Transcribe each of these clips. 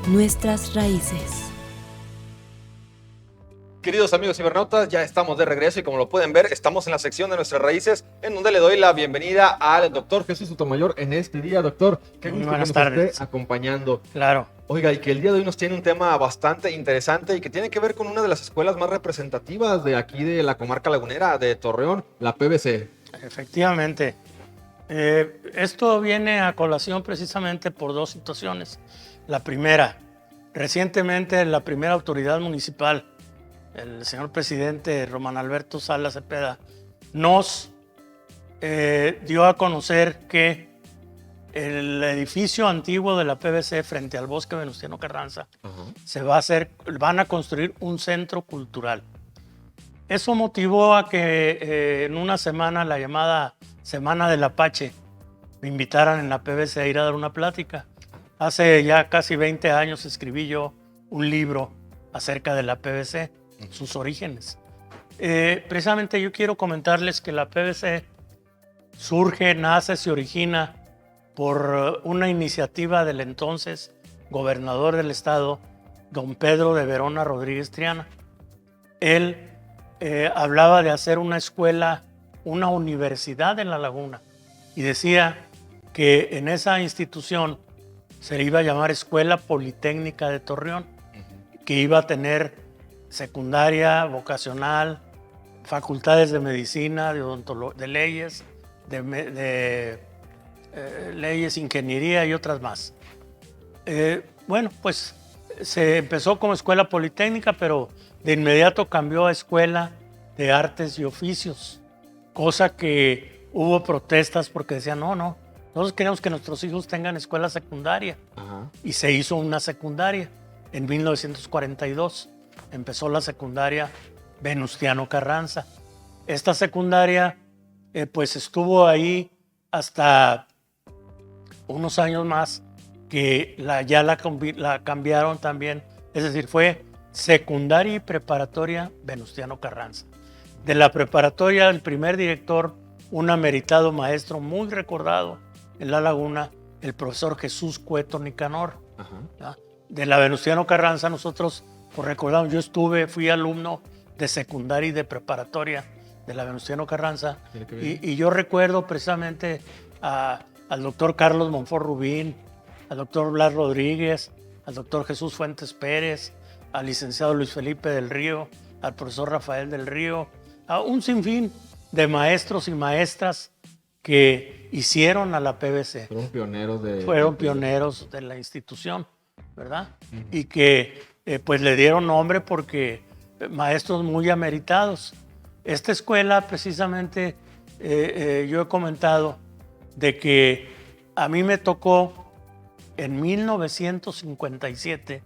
Nuestras raíces. Queridos amigos cibernautas, ya estamos de regreso y como lo pueden ver, estamos en la sección de Nuestras Raíces, en donde le doy la bienvenida al doctor Jesús Sotomayor en este día. Doctor, qué gusto que nos esté acompañando. Claro. Oiga, y que el día de hoy nos tiene un tema bastante interesante y que tiene que ver con una de las escuelas más representativas de aquí de la comarca lagunera de Torreón, la PBC. Efectivamente. Esto viene a colación precisamente por dos situaciones. La primera, recientemente la primera autoridad municipal, el señor presidente Román Alberto Salas Cepeda, nos dio a conocer que el edificio antiguo de la PBC frente al Bosque Venustiano Carranza van a construir un centro cultural. Eso motivó a que en una semana, la llamada Semana del Apache, me invitaran en la PBC a ir a dar una plática. Hace ya casi 20 años escribí yo un libro acerca de la PBC, sus orígenes. Precisamente yo quiero comentarles que la PBC surge, nace, se origina por una iniciativa del entonces gobernador del estado, don Pedro de Verona Rodríguez Triana. Él hablaba de hacer una escuela, una universidad en La Laguna, y decía que en esa institución se le iba a llamar Escuela Politécnica de Torreón, que iba a tener secundaria, vocacional, facultades de medicina, de leyes, leyes, ingeniería y otras más. Bueno, pues se empezó como escuela politécnica, pero de inmediato cambió a escuela de artes y oficios, cosa que hubo protestas porque decían, no, nosotros queremos que nuestros hijos tengan escuela secundaria. Y se hizo una secundaria en 1942. Empezó la secundaria Venustiano Carranza. Esta secundaria pues estuvo ahí hasta unos años más, que la cambiaron también, es decir, fue secundaria y preparatoria Venustiano Carranza. De la preparatoria, el primer director, un ameritado maestro muy recordado en La Laguna, el profesor Jesús Cueto Nicanor. De la Venustiano Carranza, nosotros, pues recordamos, fui alumno de secundaria y de preparatoria de la Venustiano Carranza, y yo recuerdo precisamente al doctor Carlos Monfort Rubín, al doctor Blas Rodríguez, al doctor Jesús Fuentes Pérez, al licenciado Luis Felipe del Río, al profesor Rafael del Río, a un sinfín de maestros y maestras que hicieron a la PBC. Fueron pioneros de la institución, ¿verdad? Y que pues le dieron nombre porque maestros muy ameritados. Esta escuela, precisamente, yo he comentado de que a mí me tocó en 1957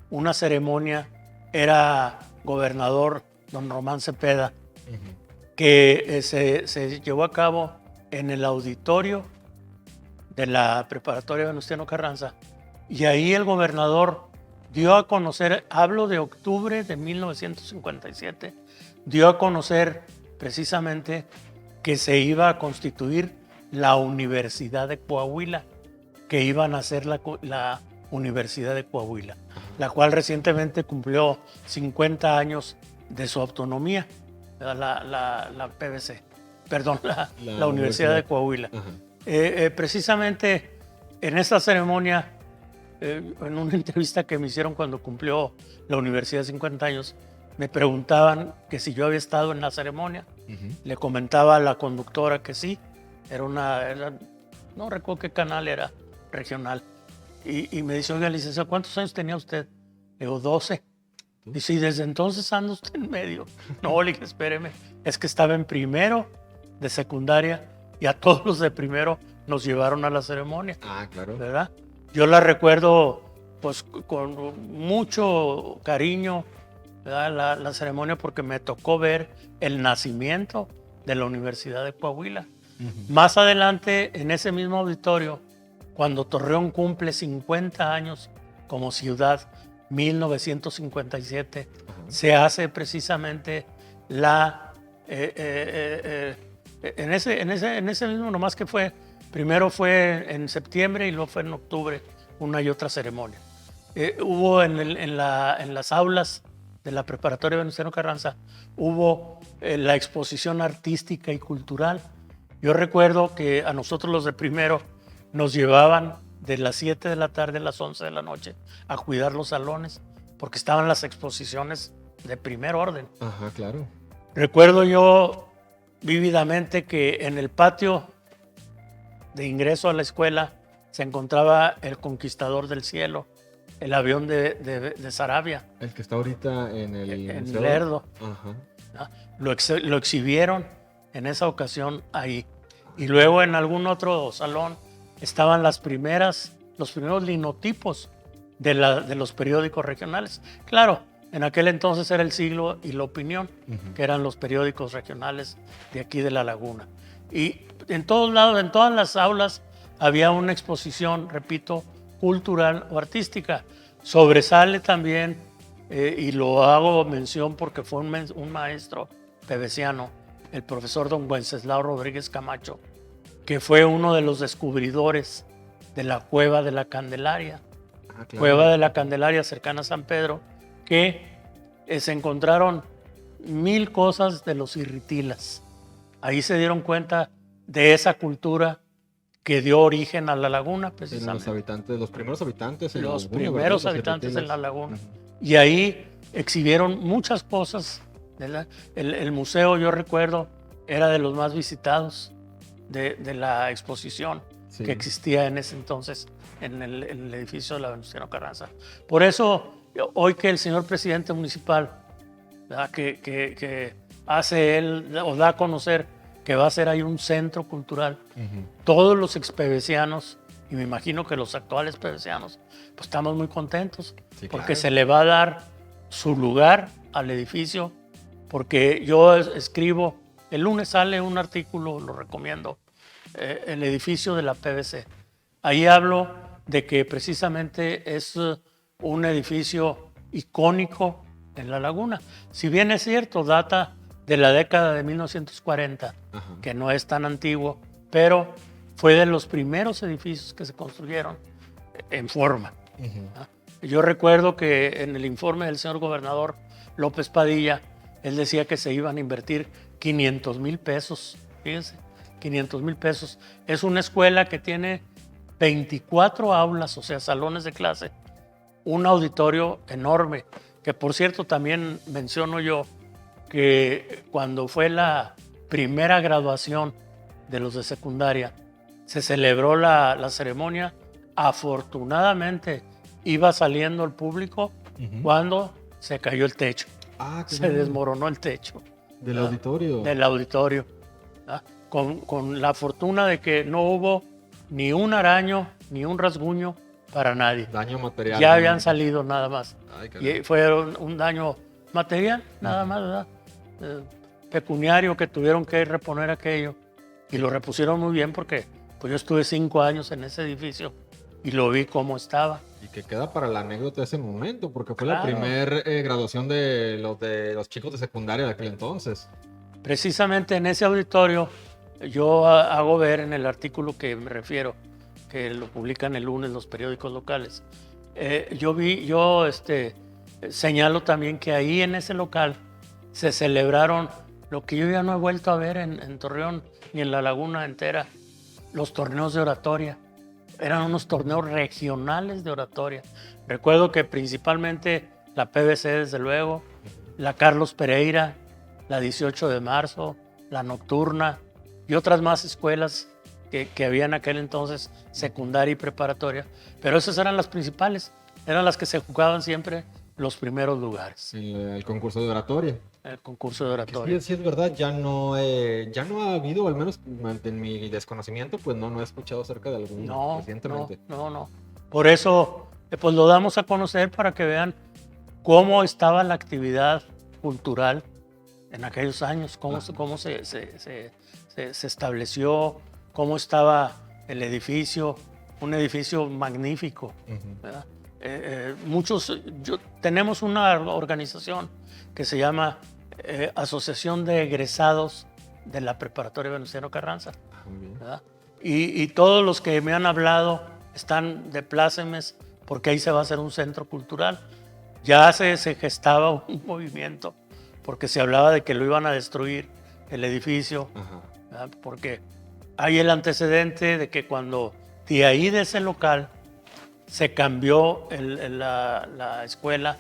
una ceremonia, era gobernador don Román Cepeda, que se llevó a cabo en el auditorio de la preparatoria Venustiano Carranza, y ahí el gobernador dio a conocer, hablo de octubre de 1957, dio a conocer precisamente que se iba a constituir la Universidad de Coahuila, que iban a ser la Universidad de Coahuila, la cual recientemente cumplió 50 años de su autonomía, la PBC, perdón, la Universidad de Coahuila. Precisamente en esta ceremonia, en una entrevista que me hicieron cuando cumplió la universidad 50 años, me preguntaban que si yo había estado en la ceremonia. Le comentaba a la conductora que sí, no recuerdo qué canal era, regional. Y me dice, oiga, licenciado, ¿cuántos años tenía usted? Le digo, 12. Dice, ¿y desde entonces anda usted en medio? No, le dije, espéreme, es que estaba en primero de secundaria y a todos los de primero nos llevaron a la ceremonia. Claro. ¿Verdad? Yo la recuerdo pues con mucho cariño, ¿verdad? La ceremonia, porque me tocó ver el nacimiento de la Universidad de Coahuila. Más adelante, en ese mismo auditorio, cuando Torreón cumple 50 años como ciudad, 1957, se hace precisamente en ese mismo, nomás que primero fue en septiembre y luego fue en octubre, una y otra ceremonia. Hubo en las aulas de la preparatoria Venustiano Carranza, hubo la exposición artística y cultural. Yo recuerdo que a nosotros los de primero nos llevaban de las 7 de la tarde a las 11 de la noche a cuidar los salones, porque estaban las exposiciones de primer orden. Ajá, claro. Recuerdo yo vívidamente que en el patio de ingreso a la escuela se encontraba el Conquistador del Cielo, el avión de Saravia. El que está ahorita en el museo. Lerdo. Ajá. ¿No? Lo exhibieron en esa ocasión ahí. Y luego en algún otro salón estaban los primeros linotipos de los periódicos regionales. Claro, en aquel entonces era El Siglo y La Opinión, que eran los periódicos regionales de aquí de La Laguna. Y en todos lados, en todas las aulas, había una exposición, repito, cultural o artística. Sobresale también, y lo hago mención porque fue un maestro peveciano, el profesor don Wenceslao Rodríguez Camacho, que fue uno de los descubridores de la Cueva de la Candelaria. Claro. Cueva de la Candelaria cercana a San Pedro, que se encontraron 1000 cosas de los irritilas. Ahí se dieron cuenta de esa cultura que dio origen a la laguna, precisamente. Los primeros habitantes en la laguna. Los primeros habitantes en la laguna. Y ahí exhibieron muchas cosas. El museo, yo recuerdo, era de los más visitados de la exposición que existía en ese entonces en el edificio de la Venustiano Carranza. Por eso, hoy que el señor presidente municipal, ¿verdad?, que hace él o da a conocer que va a ser ahí un centro cultural, todos los expevecianos, y me imagino que los actuales pevecianos, pues estamos muy contentos, porque claro, se le va a dar su lugar al edificio, porque yo escribo, el lunes sale un artículo, lo recomiendo, el edificio de la PVC. Ahí hablo de que precisamente es un edificio icónico en La Laguna. Si bien es cierto, data de la década de 1940, que no es tan antiguo, pero fue de los primeros edificios que se construyeron en forma. Yo recuerdo que en el informe del señor gobernador López Padilla, él decía que se iban a invertir 500,000 pesos. Fíjense, 500,000 pesos. Es una escuela que tiene 24 aulas, o sea, salones de clase, un auditorio enorme, que por cierto también menciono yo que cuando fue la primera graduación de los de secundaria, se celebró la ceremonia. Afortunadamente iba saliendo el público cuando se cayó el techo. Se desmoronó el techo. ¿Del auditorio? Del auditorio. Con la fortuna de que no hubo ni un araño ni un rasguño para nadie. Daño material. Ya habían salido nada más. Y fue un daño material, nada más, ¿verdad? Pecuniario, que tuvieron que reponer aquello. Y lo repusieron muy bien porque pues yo estuve 5 años en ese edificio y lo vi cómo estaba. Y que queda para la anécdota de ese momento, porque fue la primera graduación de los chicos de secundaria de aquel entonces. Precisamente en ese auditorio yo hago ver en el artículo que me refiero, que lo publican el lunes los periódicos locales, yo señalo también que ahí en ese local se celebraron lo que yo ya no he vuelto a ver en Torreón ni en la Laguna entera, los torneos de oratoria. Eran unos torneos regionales de oratoria. Recuerdo que principalmente la PVC, desde luego, la Carlos Pereira, la 18 de marzo, la Nocturna y otras más escuelas que había en aquel entonces, secundaria y preparatoria. Pero esas eran las principales, eran las que se jugaban siempre los primeros lugares. El concurso de oratoria. El concurso de oratoria. Sí, es verdad, ya no ha habido, al menos en mi desconocimiento, pues no he escuchado acerca de alguno recientemente. No. Por eso, pues lo damos a conocer para que vean cómo estaba la actividad cultural en aquellos años, cómo se estableció, cómo estaba el edificio, un edificio magnífico, ¿verdad? Tenemos una organización que se llama Asociación de Egresados de la Preparatoria Venustiano Carranza, ¿verdad? Y todos los que me han hablado están de plácemes porque ahí se va a hacer un centro cultural. Ya se gestaba un movimiento, porque se hablaba de que lo iban a destruir el edificio, porque hay el antecedente de que cuando de ahí de ese local se cambió la escuela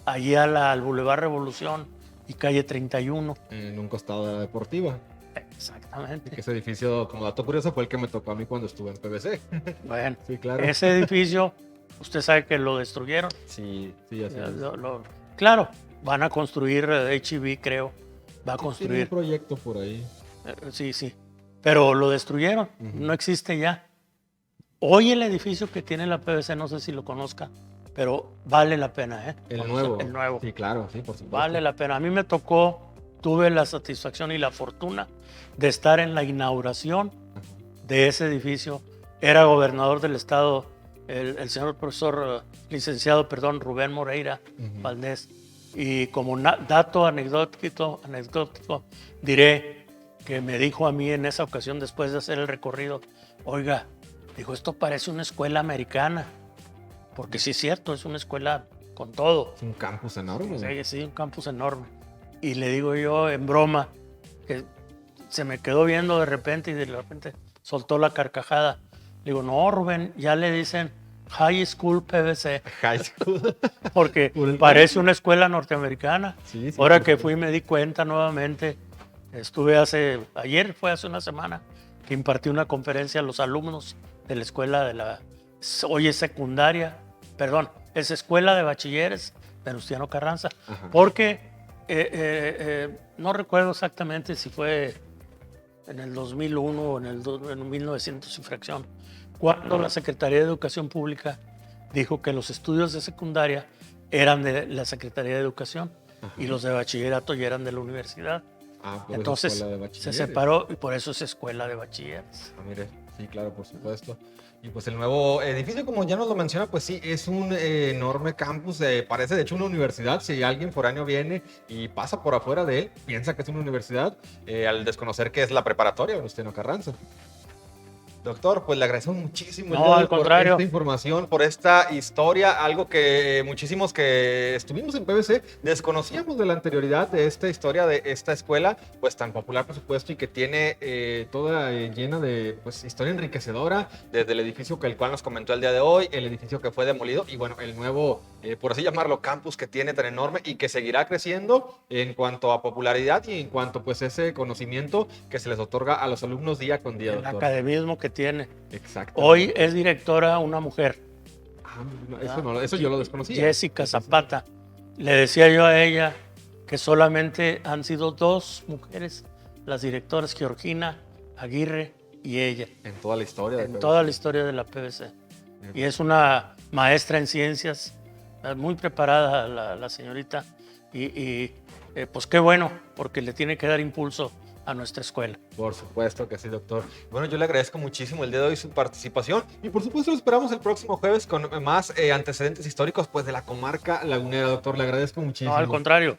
allí al Boulevard Revolución y calle 31. En un costado de la deportiva. Exactamente. Y que ese edificio, como dato curioso, fue el que me tocó a mí cuando estuve en PBC. Bueno, sí, claro. Ese edificio, usted sabe que lo destruyeron. Sí, así es. Claro, van a construir H-E-B, creo. Va a construir. Tiene un proyecto por ahí. Sí. Pero lo destruyeron. No existe ya. Hoy el edificio que tiene la PBC, no sé si lo conozca, pero vale la pena, ¿eh? El nuevo. El nuevo. Sí, claro, sí, por supuesto. Vale la pena. A mí me tocó, tuve la satisfacción y la fortuna de estar en la inauguración de ese edificio. Era gobernador del estado el señor profesor, licenciado, Rubén Moreira Valdés. Y como dato anecdótico, diré que me dijo a mí en esa ocasión, después de hacer el recorrido, oiga, dijo, esto parece una escuela americana. Porque sí es cierto, es una escuela con todo. Es un campus enorme. Sí, un campus enorme. Y le digo yo en broma, que se me quedó viendo de repente y de repente soltó la carcajada. Le digo, no, Rubén, ya le dicen High School PBC. High School. Porque parece una escuela norteamericana. Sí, ahora que fui me di cuenta nuevamente. Estuve ayer fue hace una semana, que impartí una conferencia a los alumnos de la escuela hoy es secundaria, es escuela de bachilleres Venustiano Carranza. Porque no recuerdo exactamente si fue en el 2001 o en 1900 y fracción, cuando la Secretaría de Educación Pública dijo que los estudios de secundaria eran de la Secretaría de Educación y los de bachillerato ya eran de la universidad. Entonces se separó y por eso es escuela de bachilleres. Mire, sí, claro, por supuesto. Y pues el nuevo edificio, como ya nos lo menciona, pues sí, es un enorme campus, parece de hecho una universidad. Si alguien foráneo viene y pasa por afuera de él, piensa que es una universidad, al desconocer que es la preparatoria Venustiano Carranza. Doctor, pues le agradecemos muchísimo por esta información, por esta historia, algo que muchísimos que estuvimos en PBC desconocíamos de la anterioridad de esta historia de esta escuela, pues tan popular por supuesto y que tiene toda llena de pues historia enriquecedora, desde el edificio el cual nos comentó el día de hoy, el edificio que fue demolido y bueno, el nuevo, por así llamarlo, campus que tiene tan enorme y que seguirá creciendo en cuanto a popularidad y en cuanto pues ese conocimiento que se les otorga a los alumnos día con día, doctor. El academismo que tiene. Exacto. Hoy es directora una mujer. Eso yo lo desconocía. Jessica Zapata. Le decía yo a ella que solamente han sido 2 mujeres las directoras, Georgina Aguirre y ella. En toda la historia. En toda la historia de la PBC. Y es una maestra en ciencias, muy preparada la señorita. Y pues qué bueno, porque le tiene que dar impulso a nuestra escuela. Por supuesto que sí, doctor. Bueno, yo le agradezco muchísimo el día de hoy su participación y por supuesto lo esperamos el próximo jueves con más antecedentes históricos pues de la comarca lagunera, doctor. Le agradezco muchísimo. No, al contrario.